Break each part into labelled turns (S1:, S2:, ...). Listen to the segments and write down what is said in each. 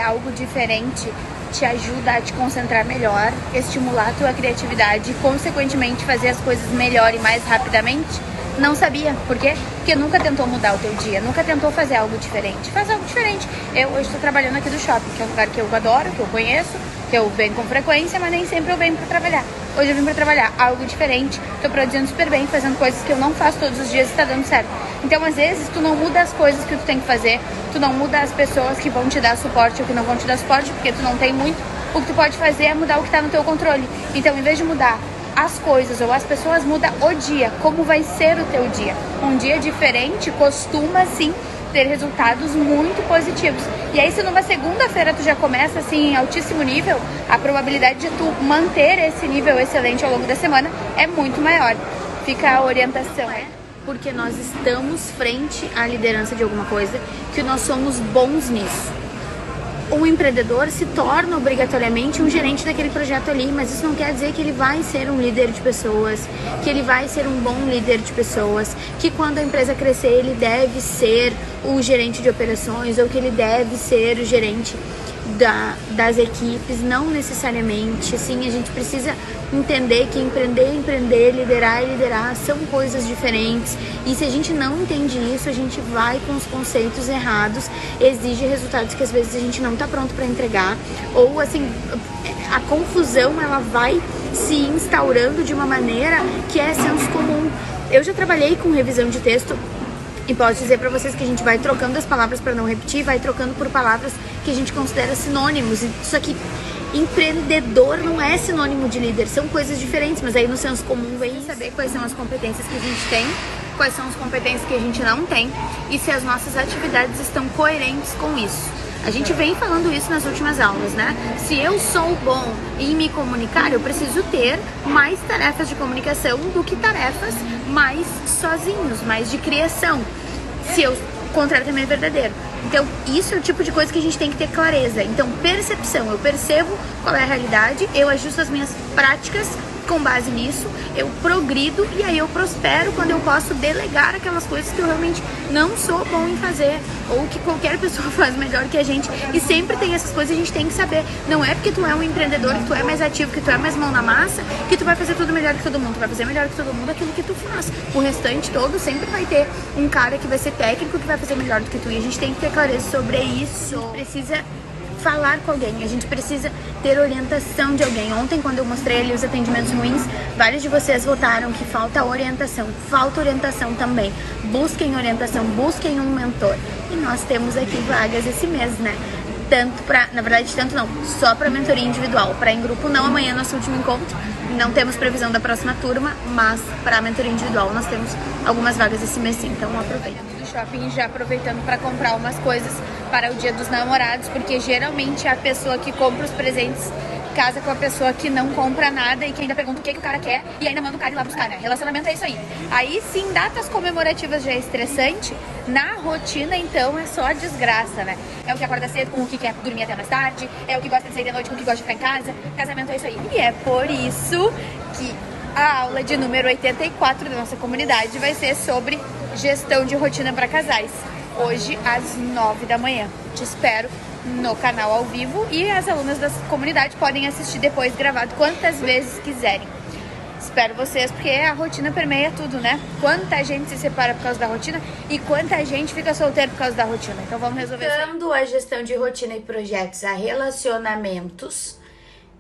S1: algo diferente te ajuda a te concentrar melhor, estimular a tua criatividade e, consequentemente, fazer as coisas melhor e mais rapidamente? Não sabia. Por quê? Porque nunca tentou mudar o teu dia, nunca tentou fazer algo diferente. Faz algo diferente. Eu hoje estou trabalhando aqui do shopping, que é um lugar que eu adoro, que eu conheço, que eu venho com frequência, mas nem sempre eu venho para trabalhar. Hoje eu vim para trabalhar algo diferente, estou produzindo super bem, fazendo coisas que eu não faço todos os dias e está dando certo. Então, às vezes, tu não muda as coisas que tu tem que fazer, tu não muda as pessoas que vão te dar suporte ou que não vão te dar suporte, porque tu não tem muito. O que tu pode fazer é mudar o que está no teu controle. Então, em vez de mudar as coisas ou as pessoas, muda o dia, como vai ser o teu dia. Um dia diferente costuma, sim, ter resultados muito positivos. E aí, se numa segunda-feira tu já começa assim em altíssimo nível, a probabilidade de tu manter esse nível excelente ao longo da semana é muito maior. Fica a orientação, porque nós estamos frente à liderança de alguma coisa, que nós somos bons nisso. Um empreendedor se torna obrigatoriamente um gerente daquele projeto ali, mas isso não quer dizer que ele vai ser um líder de pessoas, que ele vai ser um bom líder de pessoas, que quando a empresa crescer ele deve ser o gerente de operações ou que ele deve ser o gerente das equipes. Não necessariamente. Assim, a gente precisa entender que empreender, liderar e liderar são coisas diferentes, e se a gente não entende isso, a gente vai com os conceitos errados, exige resultados que às vezes a gente não está pronto para entregar, ou assim, a confusão ela vai se instaurando de uma maneira que é senso comum. Eu já trabalhei com revisão de texto e posso dizer para vocês que a gente vai trocando as palavras para não repetir, vai trocando por palavras que a gente considera sinônimos. Isso aqui, empreendedor não é sinônimo de líder, são coisas diferentes, mas aí no senso comum vem saber quais são as competências que a gente tem, quais são as competências que a gente não tem e se as nossas atividades estão coerentes com isso. A gente vem falando isso nas últimas aulas, né? Se eu sou bom em me comunicar, eu preciso ter mais tarefas de comunicação do que tarefas mais sozinhos, mais de criação. Se o contrário também é verdadeiro. Então, isso é o tipo de coisa que a gente tem que ter clareza. Então, percepção. Eu percebo qual é a realidade, eu ajusto as minhas práticas com base nisso, eu progrido e aí eu prospero quando eu posso delegar aquelas coisas que eu realmente não sou bom em fazer ou que qualquer pessoa faz melhor que a gente. E sempre tem essas coisas, a gente tem que saber. Não é porque tu é um empreendedor, que tu é mais ativo, que tu é mais mão na massa, que tu vai fazer tudo melhor que todo mundo. Tu vai fazer melhor que todo mundo aquilo que tu faz. O restante todo sempre vai ter um cara que vai ser técnico, que vai fazer melhor do que tu. E a gente tem que ter clareza sobre isso. A gente precisa falar com alguém, a gente precisa ter orientação de alguém. Ontem, quando eu mostrei ali os atendimentos ruins, vários de vocês votaram que falta orientação. Falta orientação também. Busquem orientação, busquem um mentor. E nós temos aqui vagas esse mês, né? Tanto pra, na verdade, tanto não, só para mentoria individual. Para em grupo não, amanhã é nosso último encontro. Não temos previsão da próxima turma, mas para mentoria individual nós temos algumas vagas esse mês sim, então aproveita. Do shopping, já aproveitando para comprar umas coisas para o Dia dos Namorados, porque geralmente a pessoa que compra os presentes casa com a pessoa que não compra nada e que ainda pergunta o que o cara quer e ainda manda o cara ir lá buscar, né? Relacionamento é isso aí. Aí sim, datas comemorativas já é estressante, na rotina então é só desgraça, né? É o que acorda cedo com o que quer dormir até mais tarde, é o que gosta de sair de noite com o que gosta de ficar em casa, casamento é isso aí. E é por isso que a aula de número 84 da nossa comunidade vai ser sobre gestão de rotina para casais. Hoje às 9 da manhã. Te espero no canal ao vivo e as alunas da comunidade podem assistir depois gravado quantas vezes quiserem. Espero vocês, porque a rotina permeia tudo, né? Quanta gente se separa por causa da rotina e quanta gente fica solteiro por causa da rotina. Então vamos resolver isso. Quando a gestão de rotina e projetos a relacionamentos,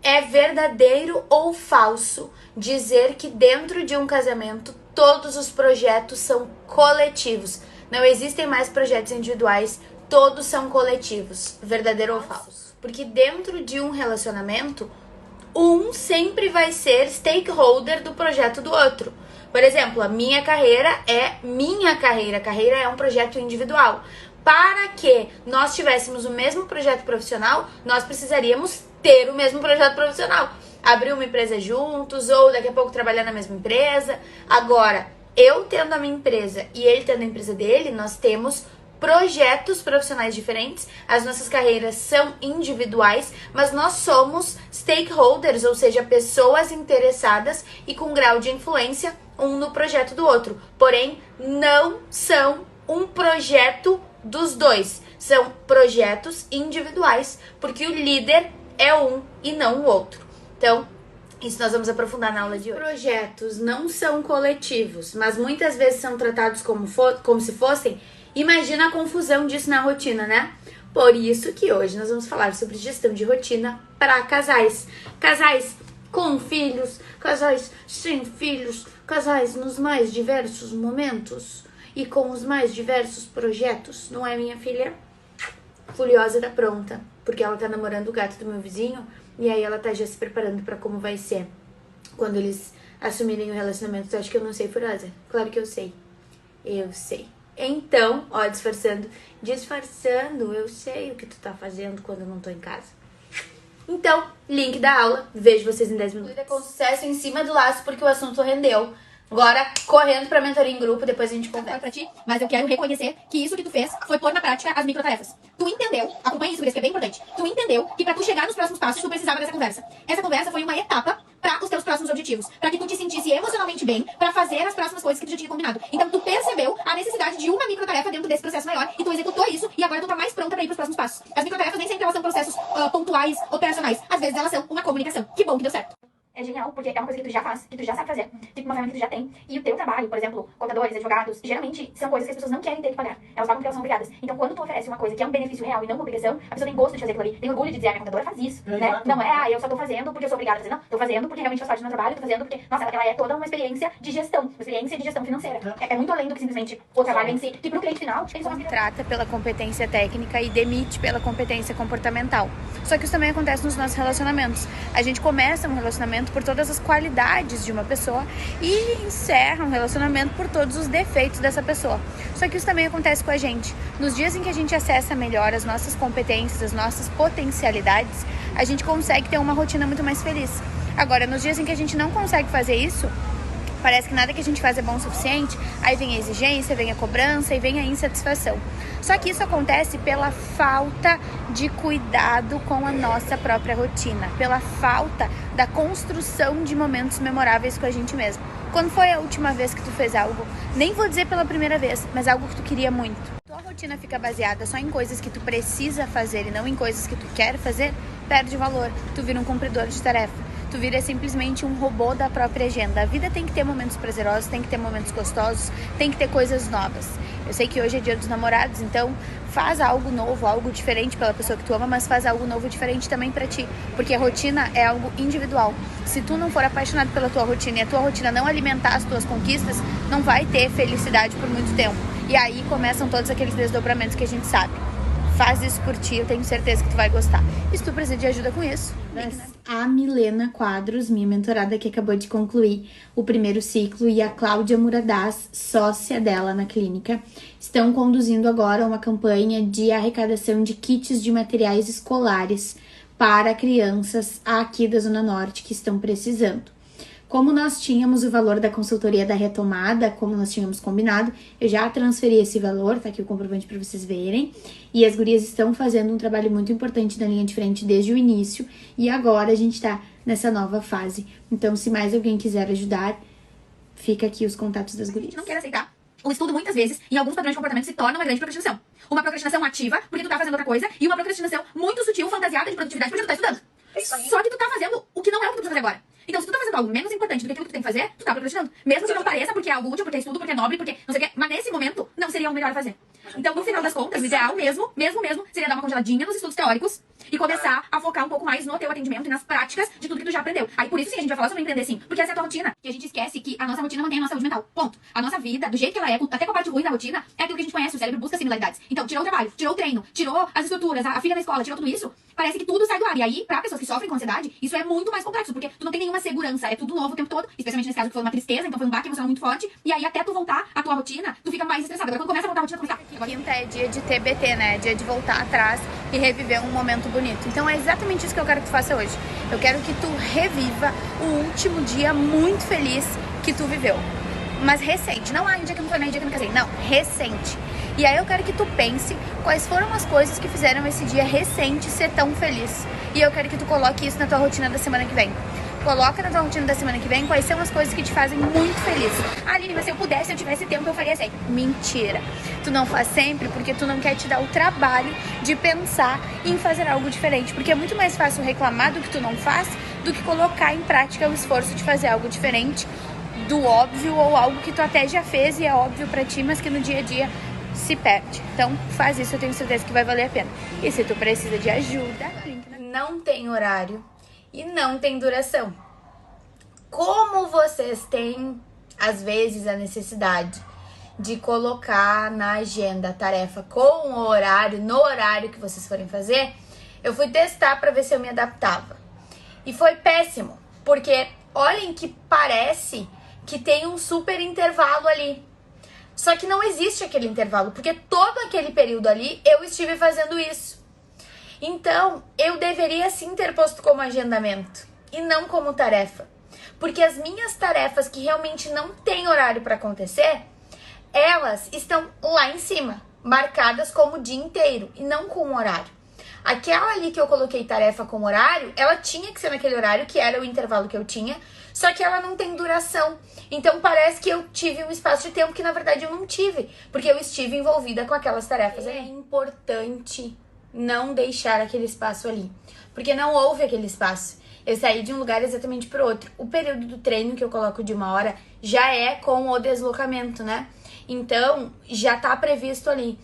S1: é verdadeiro ou falso dizer que dentro de um casamento todos os projetos são coletivos? Não existem mais projetos individuais, todos são coletivos. Verdadeiro ou falso? Porque dentro de um relacionamento, um sempre vai ser stakeholder do projeto do outro. Por exemplo, a minha carreira é minha carreira. A carreira é um projeto individual. Para que nós tivéssemos o mesmo projeto profissional, nós precisaríamos ter o mesmo projeto profissional. Abrir uma empresa juntos ou daqui a pouco trabalhar na mesma empresa. Agora, eu tendo a minha empresa e ele tendo a empresa dele, nós temos projetos profissionais diferentes, as nossas carreiras são individuais, mas nós somos stakeholders, ou seja, pessoas interessadas e com grau de influência um no projeto do outro. Porém, não são um projeto dos dois, São projetos individuais, porque o líder é um e não o outro. Então, isso nós vamos aprofundar na aula de hoje. Projetos não são coletivos, mas muitas vezes são tratados como se fossem. Imagina a confusão disso na rotina, né? Por isso que hoje nós vamos falar sobre gestão de rotina para casais. Casais com filhos, casais sem filhos, casais nos mais diversos momentos e com os mais diversos projetos. Não é, minha filha? Furiosa da pronta, porque ela tá namorando o gato do meu vizinho e aí ela tá já se preparando pra como vai ser quando eles assumirem o relacionamento. Tu acha que eu não sei, Furiosa? Claro que eu sei. Eu sei. Então, ó, disfarçando, eu sei o que tu tá fazendo quando eu não tô em casa. Então, link da aula, vejo vocês em 10 minutos. Com sucesso em cima do laço, porque o assunto rendeu. Agora, correndo pra mentoria em grupo, depois a gente conversa.
S2: Pra ti, mas eu quero reconhecer que isso que tu fez foi pôr na prática as microtarefas. Tu entendeu, acompanha isso, que é bem importante. Tu entendeu que pra tu chegar nos próximos passos, tu precisava dessa conversa. Essa conversa foi uma etapa pra os teus próximos objetivos. Pra que tu te sentisse emocionalmente bem pra fazer as próximas coisas que tu já tinha combinado. Então tu percebeu a necessidade de uma microtarefa dentro desse processo maior e tu executou isso e agora tu tá mais pronta pra ir pros próximos passos. As microtarefas nem sempre elas são processos pontuais, operacionais. Às vezes elas são uma comunicação. Que bom que deu certo.
S3: É genial, porque é uma coisa que tu já faz, que tu já sabe fazer, tipo uma ferramenta que tu já tem. E o teu trabalho, por exemplo, contadores, advogados, geralmente são coisas que as pessoas não querem ter que pagar. Elas pagam porque elas são obrigadas. Então, quando tu oferece uma coisa que é um benefício real e não uma obrigação, a pessoa tem gosto de fazer aquilo ali. Tem orgulho de dizer, a minha contadora faz isso, né? Não é, eu só tô fazendo porque eu sou obrigada a fazer. Não, tô fazendo porque realmente faz parte do meu trabalho, tô fazendo porque, nossa, ela é toda uma experiência de gestão financeira. É muito além do que simplesmente o trabalho em si. E pro cliente final, ele só
S1: Contrata pela competência técnica e demite pela competência comportamental. Só que isso também acontece nos nossos relacionamentos. A gente começa um relacionamento por todas as qualidades de uma pessoa e encerra um relacionamento por todos os defeitos dessa pessoa. Só que isso também acontece com a gente. Nos dias em que a gente acessa melhor as nossas competências, as nossas potencialidades, a gente consegue ter uma rotina muito mais feliz. Agora, nos dias em que a gente não consegue fazer isso, parece que nada que a gente faz é bom o suficiente, aí vem a exigência, vem a cobrança e vem a insatisfação. Só que isso acontece pela falta de cuidado com a nossa própria rotina, pela falta da construção de momentos memoráveis com a gente mesmo. Quando foi a última vez que tu fez algo, nem vou dizer pela primeira vez, mas algo que tu queria muito? Tua rotina fica baseada só em coisas que tu precisa fazer e não em coisas que tu quer fazer, perde valor, tu vira um cumpridor de tarefa. Tu vira simplesmente um robô da própria agenda. A vida tem que ter momentos prazerosos, tem que ter momentos gostosos, tem que ter coisas novas. Eu sei que hoje é dia dos namorados, então faz algo novo, algo diferente pela pessoa que tu ama, mas faz algo novo e diferente também pra ti. Porque a rotina é algo individual. Se tu não for apaixonado pela tua rotina e a tua rotina não alimentar as tuas conquistas, não vai ter felicidade por muito tempo. E aí começam todos aqueles desdobramentos que a gente sabe. Faz isso por ti, eu tenho certeza que tu vai gostar. E se tu precisa de ajuda com isso, a Milena Quadros, minha mentorada que acabou de concluir o primeiro ciclo, e a Cláudia Muradaz, sócia dela na clínica, estão conduzindo agora uma campanha de arrecadação de kits de materiais escolares para crianças aqui da Zona Norte que estão precisando. Como nós tínhamos o valor da consultoria da retomada, como nós tínhamos combinado, eu já transferi esse valor, tá aqui o comprovante para vocês verem. E as gurias estão fazendo um trabalho muito importante na linha de frente desde o início. E agora a gente tá nessa nova fase. Então, se mais alguém quiser ajudar, fica aqui os contatos das gurias.
S2: A gente não quer aceitar. O estudo, muitas vezes, em alguns padrões de comportamento, se torna uma grande procrastinação. Uma procrastinação ativa, porque tu tá fazendo outra coisa, e uma procrastinação muito sutil, fantasiada de produtividade, porque tu tá estudando. Só que tu tá fazendo o que não é o que tu precisa fazer agora. Então, se tu tá fazendo algo menos importante do que aquilo que tu tem que fazer, tu tá procrastinando. Mesmo que não pareça, porque é algo útil, porque é estudo, porque é nobre, porque não sei o quê. Mas nesse momento, não seria o melhor a fazer. Então, no final das contas, o ideal mesmo, seria dar uma congeladinha nos estudos teóricos e começar a focar um pouco mais no teu atendimento e nas práticas de tudo que tu já aprendeu. Aí, por isso sim, a gente vai falar sobre empreender sim. Porque essa é a tua rotina. E a gente esquece que a nossa rotina mantém a nossa saúde mental. Ponto. A nossa vida, do jeito que ela é, até com a parte ruim da rotina, é aquilo que a gente conhece. O cérebro busca similaridades. Então, tirou o trabalho, tirou o treino, tirou as estruturas, a filha na escola, tirou tudo isso, parece que tudo sai do ar. E aí, pra pessoas que sofrem com ansiedade, isso é muito mais complexo, porque tu não tem nenhuma segurança, é tudo novo o tempo todo, especialmente nesse caso que foi uma tristeza, então foi um baque emocional muito forte, e aí até tu voltar à tua rotina, tu fica mais estressada. Agora quando começa a voltar à rotina, tu fica...
S1: Quinta é dia de TBT, né? Dia de voltar atrás e reviver um momento bonito. Então é exatamente isso que eu quero que tu faça hoje. Eu quero que tu reviva o último dia muito feliz que tu viveu. Mas recente, não o dia que eu não foi, o dia que eu me casei, não, recente. E aí eu quero que tu pense quais foram as coisas que fizeram esse dia recente ser tão feliz. E eu quero que tu coloque isso na tua rotina da semana que vem. Coloca na tua rotina da semana que vem quais são as coisas que te fazem muito feliz. Ah, Aline, mas se eu pudesse, se eu tivesse tempo, eu faria sempre. Mentira. Tu não faz sempre porque tu não quer te dar o trabalho de pensar em fazer algo diferente. Porque é muito mais fácil reclamar do que tu não faz do que colocar em prática o esforço de fazer algo diferente do óbvio ou algo que tu até já fez e é óbvio pra ti, mas que no dia a dia se perde. Então faz isso, eu tenho certeza que vai valer a pena. E se tu precisa de ajuda,
S4: não tem horário e não tem duração. Como vocês têm, às vezes, a necessidade de colocar na agenda a tarefa com o horário, no horário que vocês forem fazer, eu fui testar para ver se eu me adaptava. E foi péssimo, porque olhem que parece que tem um super intervalo ali. Só que não existe aquele intervalo, porque todo aquele período ali eu estive fazendo isso. Então, eu deveria sim ter posto como agendamento e não como tarefa. Porque as minhas tarefas que realmente não têm horário para acontecer, elas estão lá em cima, marcadas como dia inteiro e não com horário. Aquela ali que eu coloquei tarefa com horário, ela tinha que ser naquele horário, que era o intervalo que eu tinha, só que ela não tem duração. Então parece que eu tive um espaço de tempo que na verdade eu não tive, porque eu estive envolvida com aquelas tarefas. É importante não deixar aquele espaço ali, porque não houve aquele espaço. Eu saí de um lugar exatamente para outro. O período do treino que eu coloco de 1 hora já é com o deslocamento, né? Então, já tá previsto ali.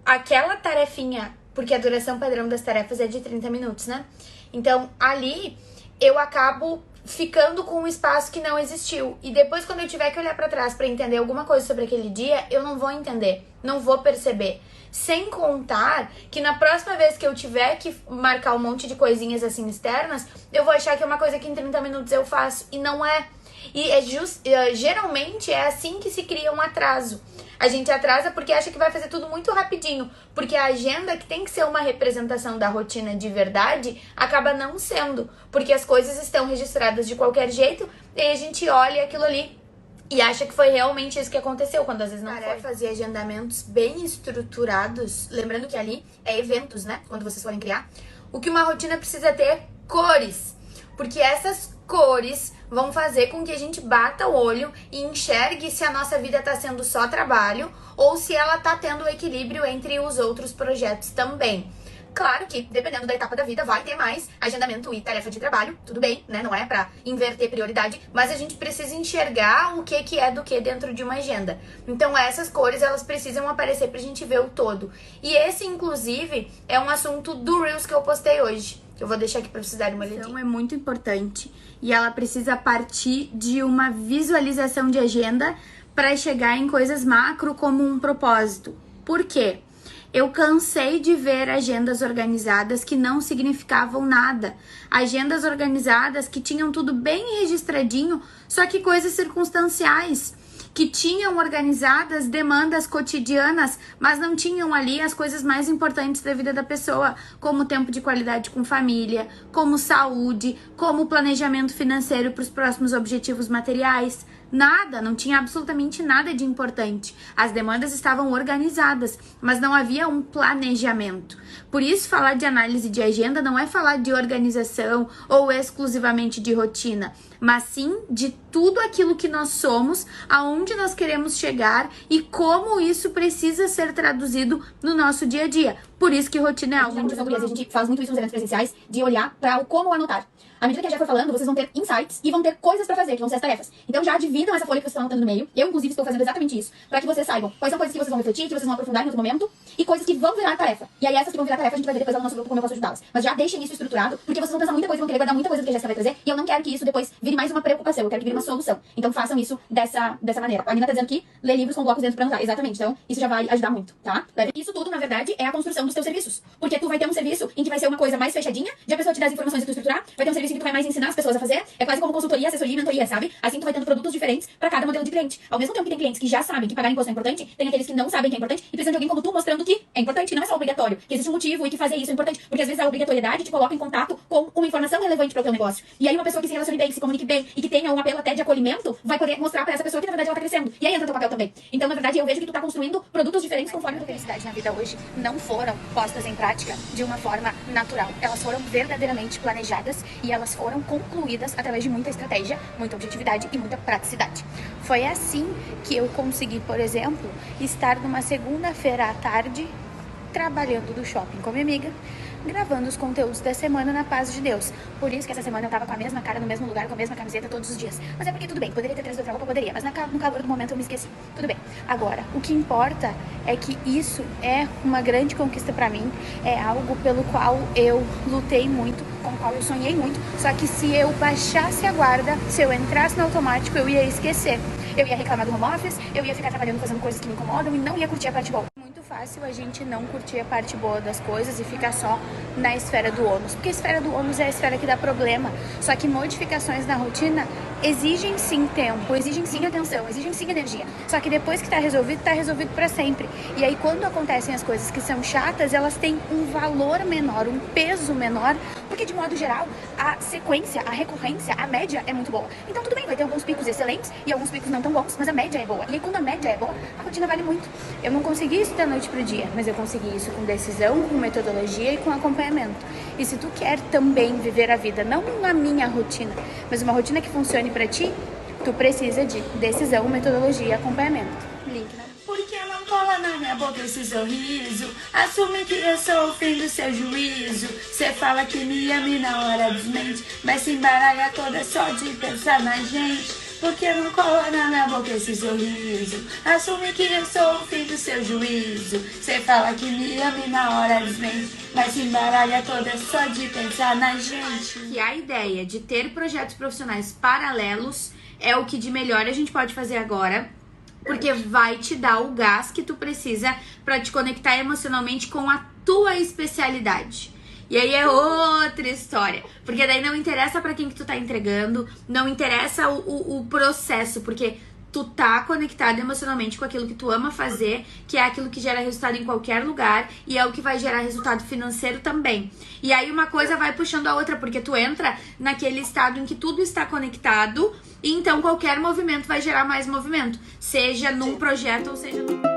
S4: Aquela tarefinha, porque a duração padrão das tarefas é de 30 minutos, né? Então, ali, eu acabo ficando com um espaço que não existiu. E depois, quando eu tiver que olhar para trás para entender alguma coisa sobre aquele dia, eu não vou entender, não vou perceber. Sem contar que na próxima vez que eu tiver que marcar um monte de coisinhas assim externas, eu vou achar que é uma coisa que em 30 minutos eu faço. E não é. E geralmente é assim que se cria um atraso. A gente atrasa porque acha que vai fazer tudo muito rapidinho. Porque a agenda, que tem que ser uma representação da rotina de verdade, acaba não sendo. Porque as coisas estão registradas de qualquer jeito e a gente olha aquilo ali e acha que foi realmente isso que aconteceu, quando às vezes não foi. Tarefas e agendamentos bem estruturados, lembrando que ali é eventos, né? Quando vocês forem criar. O que uma rotina precisa ter é cores. Porque essas cores vão fazer com que a gente bata o olho e enxergue se a nossa vida está sendo só trabalho ou se ela está tendo equilíbrio entre os outros projetos também. Claro que, dependendo da etapa da vida, vai ter mais agendamento e tarefa de trabalho, tudo bem, né? Não é pra inverter prioridade, mas a gente precisa enxergar o que é do que dentro de uma agenda. Então, essas cores, elas precisam aparecer pra gente ver o todo. E esse, inclusive, é um assunto do Reels que eu postei hoje. Eu vou deixar aqui pra vocês darem uma olhadinha.
S1: Então, é muito importante. E ela precisa partir de uma visualização de agenda para chegar em coisas macro como um propósito. Por quê? Eu cansei de ver agendas organizadas que não significavam nada. Agendas organizadas que tinham tudo bem registradinho, só que coisas circunstanciais. Que tinham organizadas demandas cotidianas, mas não tinham ali as coisas mais importantes da vida da pessoa, como tempo de qualidade com família, como saúde, como planejamento financeiro para os próximos objetivos materiais. Nada, não tinha absolutamente nada de importante. As demandas estavam organizadas, mas não havia um planejamento. Por isso, falar de análise de agenda não é falar de organização ou exclusivamente de rotina, mas sim de tudo aquilo que nós somos, aonde nós queremos chegar e como isso precisa ser traduzido no nosso dia a dia. Por isso que rotina é algo muito
S2: A gente faz muito isso nos eventos presenciais, de olhar para o como anotar. À medida que a Jé for falando, vocês vão ter insights e vão ter coisas pra fazer, que vão ser as tarefas. Então já dividam essa folha que vocês estão anotando no meio. Eu, inclusive, estou fazendo exatamente isso, pra que vocês saibam quais são coisas que vocês vão refletir, que vocês vão aprofundar em outro momento, e coisas que vão virar tarefa. E aí essas que vão virar tarefa, a gente vai ver depois lá no nosso grupo como eu posso ajudá-las. Mas já deixem isso estruturado, porque vocês vão pensar muita coisa, vão querer guardar muita coisa do que a Jéssica vai trazer, e eu não quero que isso depois vire mais uma preocupação, eu quero que vire uma solução. Então façam isso dessa maneira. A Nina tá dizendo que lê livros com blocos dentro pra anotar. Exatamente, então isso já vai ajudar muito, tá? Isso tudo, na verdade, é a construção dos teus serviços. Porque tu vai ter um serviço em que vai ser uma coisa mais fechadinha, de a pessoa te dar as informações e tu estruturar, vai ter um serviço em que tu vai mais ensinar as pessoas a fazer, é quase como consultoria, assessoria e mentoria, sabe? Assim tu vai tendo produtos diferentes pra cada modelo de cliente. Ao mesmo tempo que tem clientes que já sabem que pagar imposto é importante, tem aqueles que não sabem que é importante e precisam de alguém como tu mostrando que É importante, não é só obrigatório. Que existe um motivo e que fazer isso é importante. Porque às vezes a obrigatoriedade te coloca em contato com uma informação relevante para o teu negócio. E aí uma pessoa que se relacione bem, que se comunique bem e que tenha um apelo até de acolhimento, vai poder mostrar para essa pessoa que na verdade ela tá crescendo. E aí entra o teu papel também. Então, na verdade, eu vejo que tu tá construindo produtos diferentes conforme a tua felicidade
S1: Na vida hoje não foram postas em prática de uma forma natural. Elas foram verdadeiramente planejadas e elas foram concluídas através de muita estratégia, muita objetividade e muita praticidade. Foi assim que eu consegui, por exemplo, estar numa segunda-feira à tarde trabalhando do shopping com minha amiga, gravando os conteúdos da semana na paz de Deus. Por isso que essa semana eu tava com a mesma cara, no mesmo lugar, com a mesma camiseta todos os dias. Mas é porque tudo bem, poderia ter trazido outra roupa, poderia, mas no calor do momento eu me esqueci. Tudo bem. Agora, o que importa é que isso é uma grande conquista pra mim, é algo pelo qual eu lutei muito, com o qual eu sonhei muito, só que se eu baixasse a guarda, se eu entrasse no automático, eu ia esquecer. Eu ia reclamar do home office, eu ia ficar trabalhando fazendo coisas que me incomodam e não ia curtir a parte boa. Muito fácil a gente não curtir a parte boa das coisas e ficar só na esfera do ônus, porque a esfera do ônus é a esfera que dá problema. Só que modificações na rotina exigem sim tempo, exigem sim atenção, exigem sim energia. Só que depois que tá resolvido pra sempre. E aí quando acontecem as coisas que são chatas, elas têm um valor menor, um peso menor, porque de modo geral, a sequência, a recorrência, a média é muito boa. Então tudo bem, vai ter alguns picos excelentes e alguns picos não tão bons, mas a média é boa. E aí quando a média é boa, a rotina vale muito. Eu não consegui isso da noite pro dia, mas eu consegui isso com decisão, com metodologia e com acompanhamento. E se tu quer também viver a vida, não na minha rotina, mas uma rotina que funcione pra ti, tu precisa de decisão, metodologia e acompanhamento. Link na...
S4: Porque não cola na minha boca esse sorriso? Assume que eu sou o fim do seu juízo. Cê fala que me ama e na hora desmente, mas se embaralha toda só de pensar na gente. Porque não cola na minha boca esse sorriso? Assume que eu sou o fim do seu juízo. Cê fala que me ama e na hora desmente, mas se embaralha toda só de pensar na gente.
S2: E a ideia de ter projetos profissionais paralelos é o que de melhor a gente pode fazer agora, porque vai te dar o gás que tu precisa para te conectar emocionalmente com a tua especialidade. E aí é outra história, porque daí não interessa pra quem que tu tá entregando, não interessa o processo, porque tu tá conectado emocionalmente com aquilo que tu ama fazer, que é aquilo que gera resultado em qualquer lugar e é o que vai gerar resultado financeiro também. E aí uma coisa vai puxando a outra, porque tu entra naquele estado em que tudo está conectado e então qualquer movimento vai gerar mais movimento, seja num projeto ou seja num...